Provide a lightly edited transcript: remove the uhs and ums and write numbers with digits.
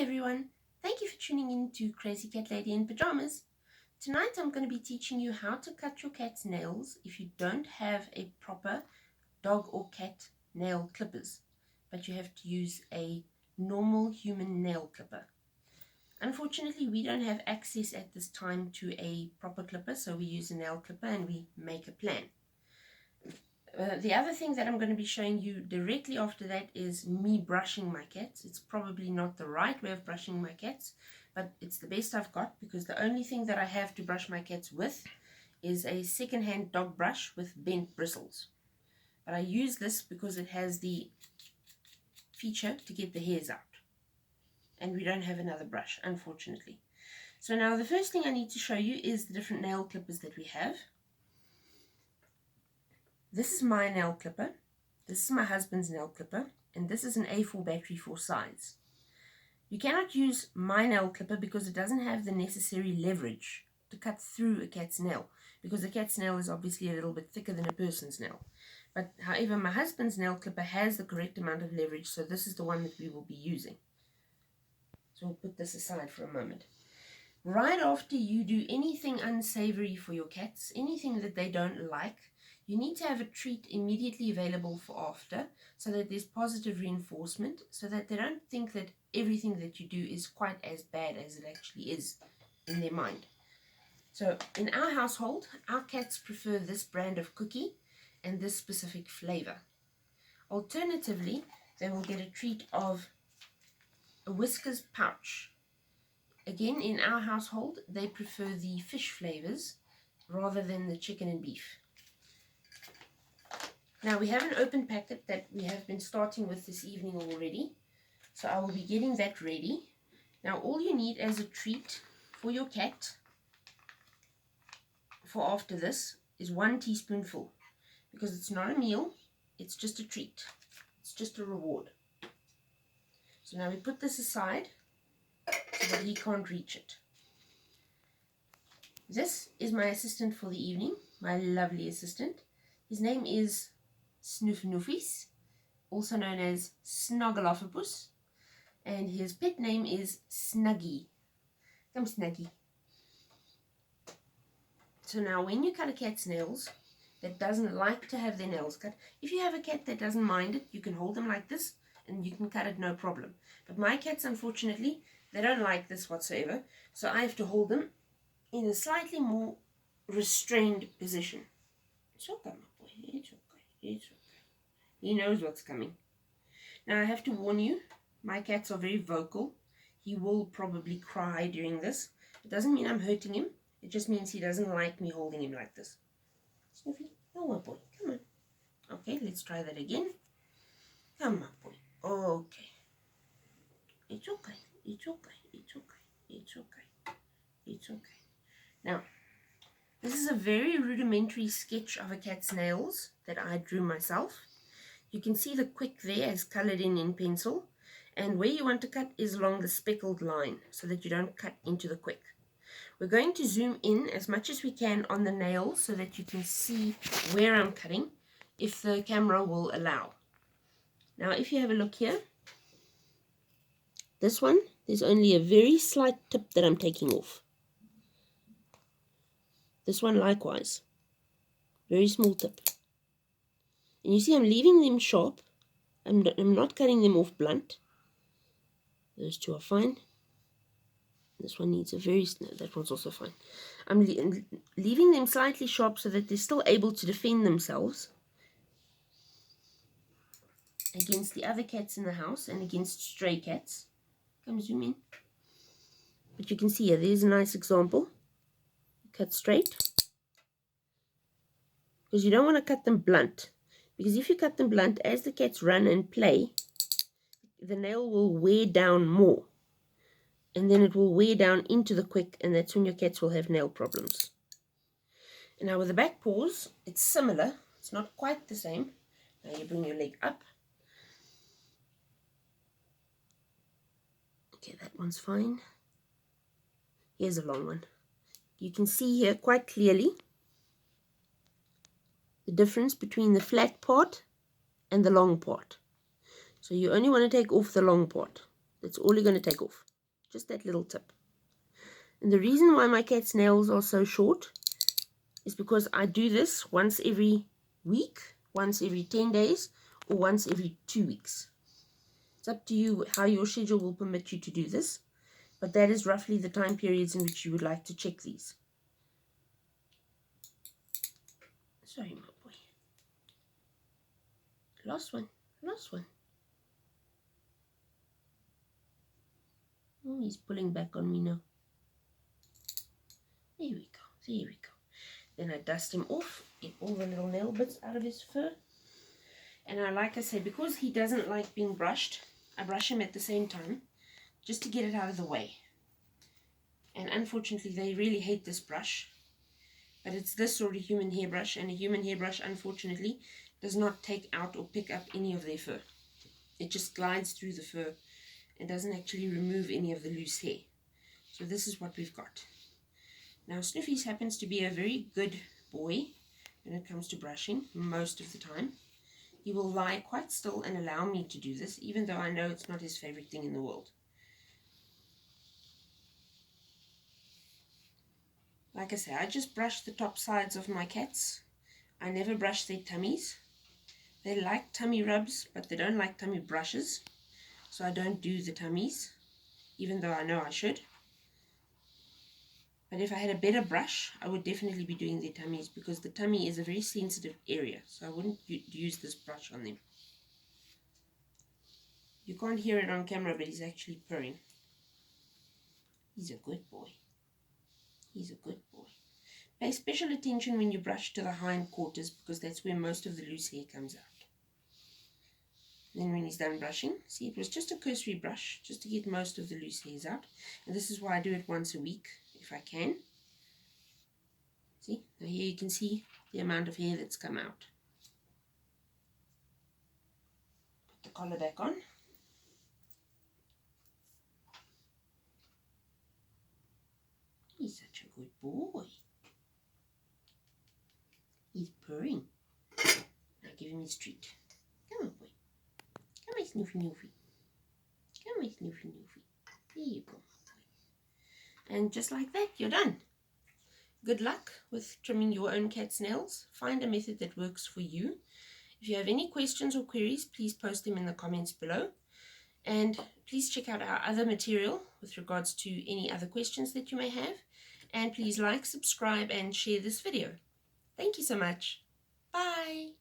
everyone, thank you for tuning in to Crazy Cat Lady in Pajamas. Tonight I'm going to be teaching you how to cut your cat's nails if you don't have a proper dog or cat nail clippers, but you have to use a normal human nail clipper. Unfortunately, we don't have access at this time to a proper clipper, so we use a nail clipper and we make a plan. The other thing that I'm going to be showing you directly after that is me brushing my cats. It's probably not the right way of brushing my cats, but it's the best I've got because the only thing that I have to brush my cats with is a second-hand dog brush with bent bristles. But I use this because it has the feature to get the hairs out. And we don't have another brush, unfortunately. So now the first thing I need to show you is the different nail clippers that we have. This is my nail clipper, this is my husband's nail clipper, and this is an A4 battery 4 size. You cannot use my nail clipper because it doesn't have the necessary leverage to cut through a cat's nail, because a cat's nail is obviously a little bit thicker than a person's nail. But however, my husband's nail clipper has the correct amount of leverage, so this is the one that we will be using. So we'll put this aside for a moment. Right after you do anything unsavory for your cats, anything that they don't like, you need to have a treat immediately available for after, so that there's positive reinforcement, so that they don't think that everything that you do is quite as bad as it actually is in their mind. So in our household, our cats prefer this brand of cookie and this specific flavor. Alternatively, they will get a treat of a Whiskas pouch. Again, in our household, they prefer the fish flavors rather than the chicken and beef. Now we have an open packet that we have been starting with this evening already, so I will be getting that ready. Now all you need as a treat for your cat for after this is 1 teaspoonful, because it's not a meal, it's just a treat, it's just a reward. So now we put this aside so that he can't reach it. This is my assistant for the evening, my lovely assistant. His name is Snoofnoofies, also known as Snoggleophopus, and his pet name is Snuggy. Come Snuggy. So now when you cut a cat's nails that doesn't like to have their nails cut, if you have a cat that doesn't mind it, you can hold them like this and you can cut it no problem. But my cats, unfortunately, they don't like this whatsoever, so I have to hold them in a slightly more restrained position. It's okay, my boy, it's okay. It's okay. He knows what's coming. Now I have to warn you, my cats are very vocal. He will probably cry during this. It doesn't mean I'm hurting him. It just means he doesn't like me holding him like this. Snoofy, oh my boy, come on. Okay, let's try that again. Come on, boy. Okay. It's okay. It's okay. It's okay. It's okay. It's okay. Now, this is a very rudimentary sketch of a cat's nails that I drew myself. You can see the quick there is colored in pencil, and where you want to cut is along the speckled line so that you don't cut into the quick. We're going to zoom in as much as we can on the nails so that you can see where I'm cutting, if the camera will allow. Now if you have a look here, this one, there's only a very slight tip that I'm taking off. This one likewise, very small tip. And you see I'm leaving them sharp. I'm not cutting them off blunt. Those two are fine. This one needs a very, no, that one's also fine. I'm leaving them slightly sharp so that they're still able to defend themselves against the other cats in the house and against stray cats. Come zoom in. But you can see here, there's a nice example. Cut straight. Because you don't want to cut them blunt. Because if you cut them blunt, as the cats run and play, the nail will wear down more. And then it will wear down into the quick, and that's when your cats will have nail problems. And now with the back paws, it's similar. It's not quite the same. Now you bring your leg up. Okay, that one's fine. Here's a long one. You can see here quite clearly the difference between the flat part and the long part. So you only want to take off the long part. That's all you're going to take off. just that little tip. And the reason why my cat's nails are so short is because I do this once every week, once every 10 days, or once every 2 weeks. It's up to you how your schedule will permit you to do this, but that is roughly the time periods in which you would like to check these. Sorry, my boy. Last one. Oh, he's pulling back on me now. There we go. Then I dust him off, get all the little nail bits out of his fur. And like I say, because he doesn't like being brushed, I brush him at the same time, just to get it out of the way. And unfortunately, they really hate this brush. But it's this sort of human hairbrush, and a human hairbrush, unfortunately, does not take out or pick up any of their fur. It just glides through the fur and doesn't actually remove any of the loose hair. So this is what we've got. Now, Snoofy's happens to be a very good boy when it comes to brushing most of the time. He will lie quite still and allow me to do this, even though I know it's not his favorite thing in the world. Like I say, I just brush the top sides of my cats. I never brush their tummies. They like tummy rubs, but they don't like tummy brushes. So I don't do the tummies, even though I know I should. But if I had a better brush, I would definitely be doing their tummies, because the tummy is a very sensitive area. So I wouldn't use this brush on them. You can't hear it on camera, but he's actually purring. He's a good boy. Pay special attention when you brush to the hind quarters, because that's where most of the loose hair comes out. Then when he's done brushing, see, it was just a cursory brush, just to get most of the loose hairs out. And this is why I do it once a week, if I can. See, now here you can see the amount of hair that's come out. Put the collar back on. He's such a good boy. He's purring. Now give him his treat. Come on, boy. Come on, Snoofy. There you go, my boy. And just like that, you're done. Good luck with trimming your own cat's nails. Find a method that works for you. If you have any questions or queries, please post them in the comments below. And please check out our other material with regards to any other questions that you may have. And please like, subscribe, and share this video. Thank you so much. Bye.